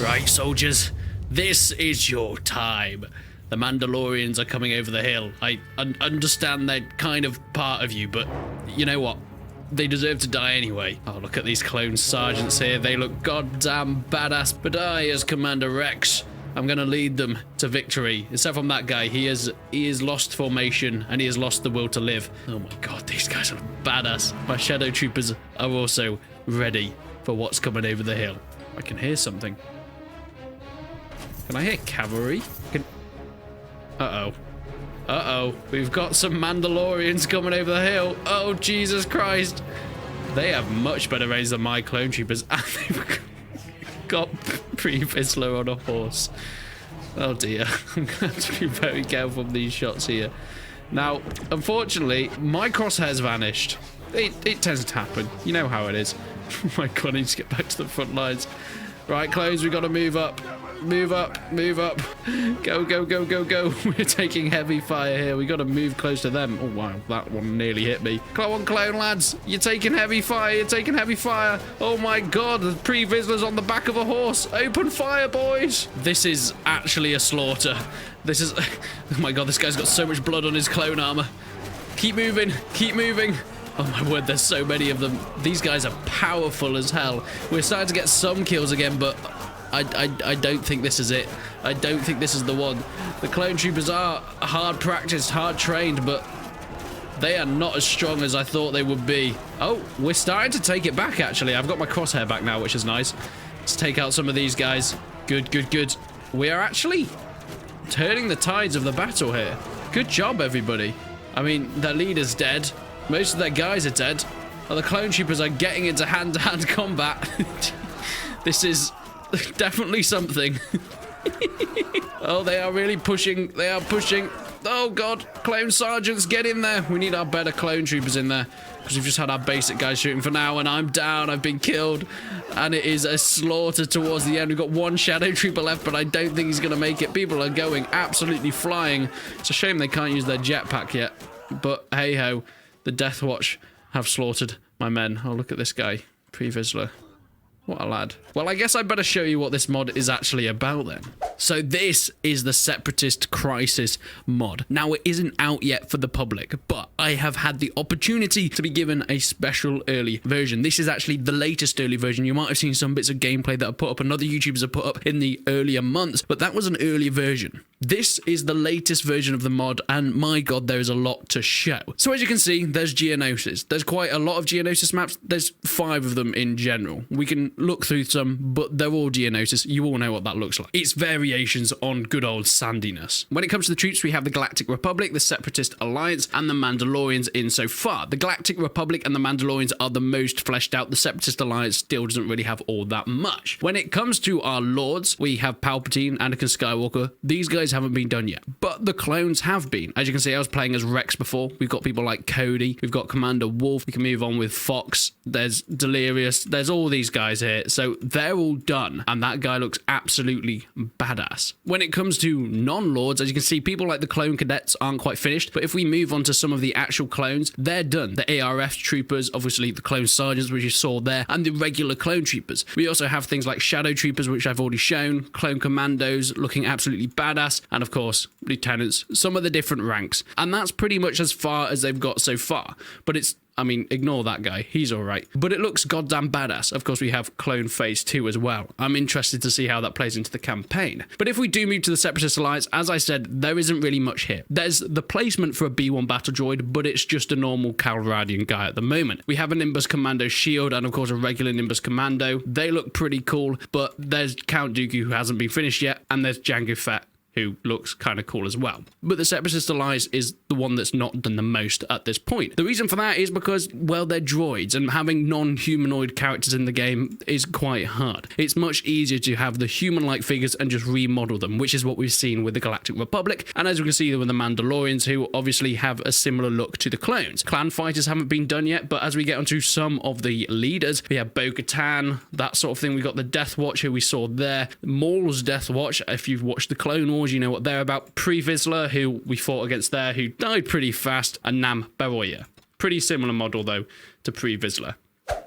Right, soldiers, this is your time. The Mandalorians are coming over the hill. I understand they're kind of part of you, but you know what? They deserve to die anyway. Oh, look at these clone sergeants here. They look goddamn badass. But I, as Commander Rex, I'm gonna lead them to victory. Except from that guy, he has lost formation and he has lost the will to live. Oh my god, these guys are badass. My Shadow Troopers are also ready for what's coming over the hill. I can hear something. Can I hear cavalry? Uh-oh. Uh-oh. We've got some Mandalorians coming over the hill. Oh, Jesus Christ. They have much better range than my clone troopers. And they've got Pre-Vizsla on a horse. Oh, dear. I'm going to have to be very careful with these shots here. Now, unfortunately, my crosshairs vanished. It tends to happen. You know how it is. Oh, my God. I need to get back to the front lines. Right, clones, we've got to move up. Move up, move up. Go, go, go, go, go. We're taking heavy fire here. We got to move close to them. Oh, wow. That one nearly hit me. Come on, clone lads. You're taking heavy fire. You're taking heavy fire. Oh, my God. The Pre-Vizsla's on the back of a horse. Open fire, boys. This is actually a slaughter. This is... Oh, my God. This guy's got so much blood on his clone armor. Keep moving. Keep moving. Oh my word, there's so many of them. These guys are powerful as hell. We're starting to get some kills again, but I don't think this is it. I don't think this is the one. The clone troopers are hard practiced, hard trained, but they are not as strong as I thought they would be. Oh, we're starting to take it back, actually. I've got my crosshair back now, which is nice. Let's take out some of these guys. Good, good, good. We are actually turning the tides of the battle here. Good job, everybody. I mean, their leader's dead. Most of their guys are dead. Oh, the clone troopers are getting into hand-to-hand combat. This is definitely something. Oh, they are really pushing. They are pushing. Oh, God. Clone sergeants, get in there. We need our better clone troopers in there. Because we've just had our basic guys shooting for now, and I'm down. I've been killed. And it is a slaughter towards the end. We've got one shadow trooper left, but I don't think he's going to make it. People are going absolutely flying. It's a shame they can't use their jetpack yet. But hey-ho. The Death Watch have slaughtered my men. Oh, look at this guy. Pre-Vizsla. What a lad. Well, I guess I better show you what this mod is actually about then. So this is the Separatist Crisis mod. Now, it isn't out yet for the public, but I have had the opportunity to be given a special early version. This is actually the latest early version. You might have seen some bits of gameplay that are put up and other YouTubers have put up in the earlier months, but that was an earlier version. This is the latest version of the mod, and my God, there is a lot to show. So as you can see, there's Geonosis. There's quite a lot of Geonosis maps. There's 5 of them in general. We can look through some, but they're all Geonosis. You all know what that looks like. It's variations on good old sandiness. When it comes to the troops, we have the Galactic Republic, the Separatist Alliance, and the Mandalorians in so far. The Galactic Republic and the Mandalorians are the most fleshed out. The Separatist Alliance still doesn't really have all that much. When it comes to our lords, we have Palpatine, Anakin Skywalker. These guys haven't been done yet, but the clones have been. As you can see, I was playing as Rex before. We've got people like Cody. We've got Commander Wolf. We can move on with Fox. There's Delirious. There's all these guys here. So they're all done, and that guy looks absolutely badass. When it comes to non-lords, as you can see, people like the clone cadets aren't quite finished, but if we move on to some of the actual clones, they're done. The ARF troopers, obviously the clone sergeants, which you saw there, and the regular clone troopers. We also have things like shadow troopers, which I've already shown, clone commandos looking absolutely badass, and of course, lieutenants, some of the different ranks. And that's pretty much as far as they've got so far, but it's I mean, ignore that guy. He's all right. But it looks goddamn badass. Of course, we have Clone Phase 2 as well. I'm interested to see how that plays into the campaign. But if we do move to the Separatist Alliance, as I said, there isn't really much here. There's the placement for a B1 battle droid, but it's just a normal Calradian guy at the moment. We have a Nimbus Commando shield and, of course, a regular Nimbus Commando. They look pretty cool, but there's Count Dooku who hasn't been finished yet, and there's Jango Fett, who looks kind of cool as well. But the Separatist Allies is the one that's not done the most at this point. The reason for that is because, well, they're droids, and having non-humanoid characters in the game is quite hard. It's much easier to have the human-like figures and just remodel them, which is what we've seen with the Galactic Republic, and as we can see with the Mandalorians, who obviously have a similar look to the clones. Clan fighters haven't been done yet, but as we get onto some of the leaders, we have Bo-Katan, that sort of thing. We got the Death Watch, who we saw there. Maul's Death Watch, if you've watched the Clone Wars, you know what they're about. Pre-Vizsla, who we fought against there, who died pretty fast, and Nam Baroya. Pretty similar model, though, to Pre-Vizsla.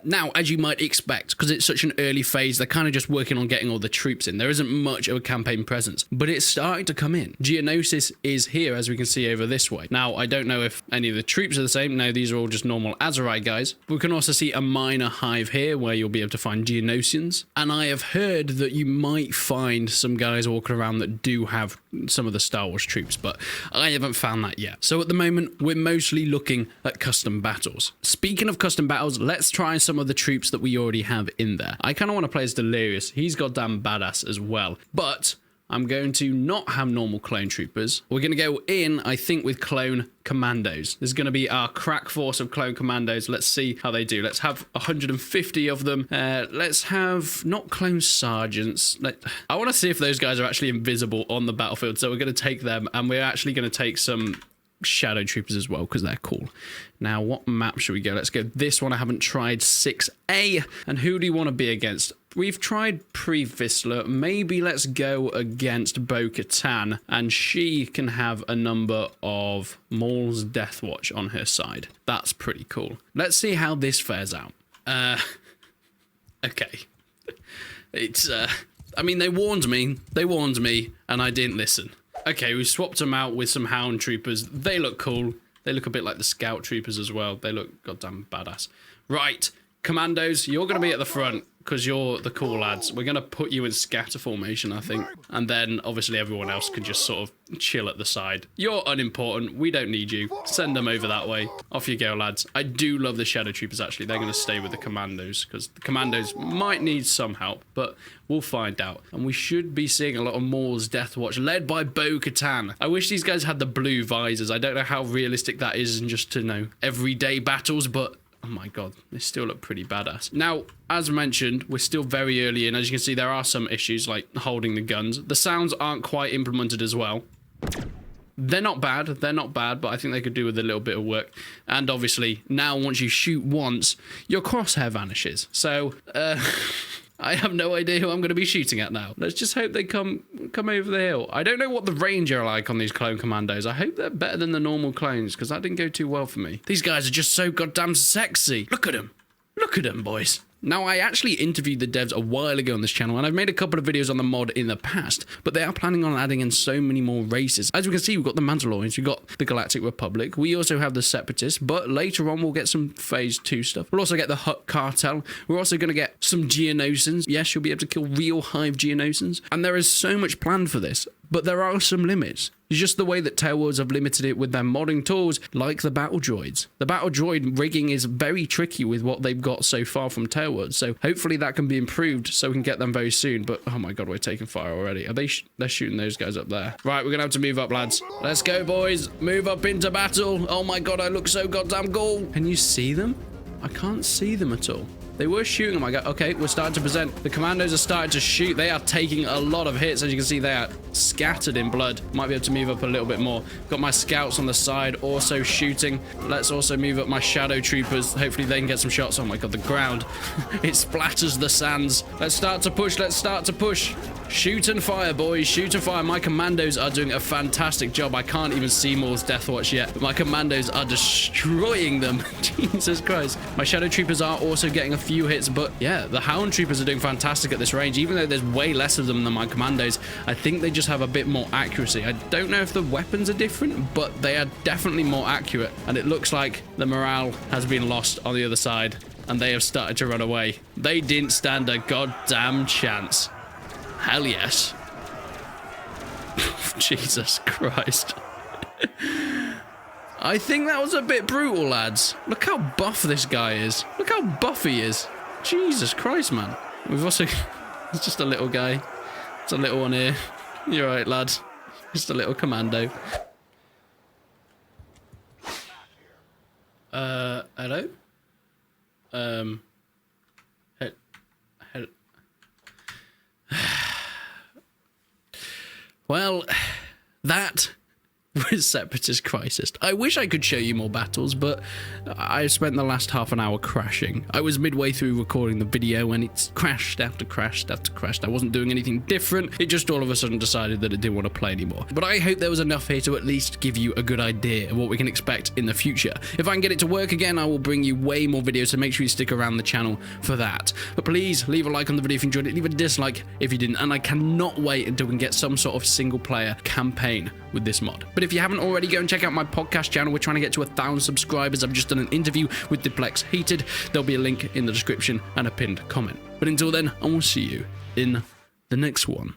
Now, as you might expect, because it's such an early phase, they're kind of just working on getting all the troops in. There isn't much of a campaign presence, but it's starting to come in. Geonosis is here, as we can see over this way. Now, I don't know if any of the troops are the same. No, these are all just normal Azerite guys. We can also see a minor hive here where you'll be able to find Geonosians. And I have heard that you might find some guys walking around that do have some of the Star Wars troops, but I haven't found that yet. So at the moment, we're mostly looking at custom battles. Speaking of custom battles, let's try some of the troops that we already have in there. I kind of want to play as Delirious. He's goddamn badass as well. But I'm going to not have normal clone troopers. We're going to go in, I think, with clone commandos. This is going to be our crack force of clone commandos. Let's see how they do. Let's have 150 of them. Let's have not clone sergeants. I want to see if those guys are actually invisible on the battlefield. So we're going to take them, and we're actually going to take some shadow troopers as well because they're cool. Now, what map should we go? Let's go this one. I haven't tried 6A. And who do you want to be against? We've tried Pre-Vizsla. Maybe let's go against Bo-Katan, and she can have a number of Maul's Deathwatch on her side. That's pretty cool. Let's see how this fares out. Okay. It's, I mean, they warned me, and I didn't listen. Okay, we swapped them out with some Hound Troopers. They look cool. They look a bit like the Scout Troopers as well. They look goddamn badass. Right, Commandos, you're going to be at the front because you're the cool lads. We're going to put you in scatter formation, I think. And then, obviously, everyone else can just sort of chill at the side. You're unimportant. We don't need you. Send them over that way. Off you go, lads. I do love the Shadow Troopers, actually. They're going to stay with the Commandos because the Commandos might need some help, but we'll find out. And we should be seeing a lot of Maul's Deathwatch, led by Bo-Katan. I wish these guys had the blue visors. I don't know how realistic that is in just, everyday battles, but oh my god, they still look pretty badass. Now, as mentioned, we're still very early in. As you can see, there are some issues like holding the guns. The sounds aren't quite implemented as well. They're not bad, but I think they could do with a little bit of work. And obviously, now once you shoot once, your crosshair vanishes. So, I have no idea who I'm going to be shooting at now. Let's just hope they come over the hill. I don't know what the range are like on these clone commandos. I hope they're better than the normal clones, because that didn't go too well for me. These guys are just so goddamn sexy. Look at them. Look at them, boys. Now, I actually interviewed the devs a while ago on this channel, and I've made a couple of videos on the mod in the past, but they are planning on adding in so many more races. As we can see, we've got the Bannerlords, we've got the Galactic Republic, we also have the Separatists, but later on we'll get some Phase 2 stuff. We'll also get the Hutt Cartel. We're also going to get some Geonosians. Yes, you'll be able to kill real hive Geonosians, and there is so much planned for this. But there are some limits. It's just the way that Tailworlds have limited it with their modding tools, like the battle droids. The battle droid rigging is very tricky with what they've got so far from Tailworlds, so hopefully that can be improved so we can get them very soon. But oh my god, we're taking fire already. Are they? They're shooting those guys up there. Right, we're gonna have to move up, lads. Let's go, boys. Move up into battle. Oh my god, I look so goddamn cool. Can you see them? I can't see them at all. They were shooting them. I go, okay, we're starting to present. The commandos are starting to shoot. They are taking a lot of hits. As you can see, they are scattered in blood. Might be able to move up a little bit more. Got my scouts on the side also shooting. Let's also move up my shadow troopers. Hopefully they can get some shots. Oh my god, the ground. It splatters the sands. Let's start to push. Let's start to push. Shoot and fire, boys. Shoot and fire. My commandos are doing a fantastic job. I can't even see Maul's Deathwatch yet, but my commandos are destroying them. Jesus Christ. My shadow troopers are also getting a few hits, but yeah, the Hound Troopers are doing fantastic at this range. Even though there's way less of them than my commandos, I think they just have a bit more accuracy. I don't know if the weapons are different, but they are definitely more accurate, and it looks like the morale has been lost on the other side, and they have started to run away. They didn't stand a goddamn chance. Hell yes. Jesus Christ. I think that was a bit brutal, lads. Look how buff this guy is. Look how buff he is. Jesus Christ, man. We've also... It's just a little guy. It's a little one here. You're right, lads. Just a little commando. Hello? Well, that with Separatist Crisis. I wish I could show you more battles, but I spent the last half an hour crashing. I was midway through recording the video and it's crashed after crashed after crashed. I wasn't doing anything different. It just all of a sudden decided that it didn't want to play anymore. But I hope there was enough here to at least give you a good idea of what we can expect in the future. If I can get it to work again, I will bring you way more videos, so make sure you stick around the channel for that. But please leave a like on the video if you enjoyed it, leave a dislike if you didn't, and I cannot wait until we can get some sort of single player campaign with this mod. But if you haven't already, go and check out my podcast channel. We're trying to get to 1,000 subscribers. I've just done an interview with Duplex Heated. There'll be a link in the description and a pinned comment. But until then, I will see you in the next one.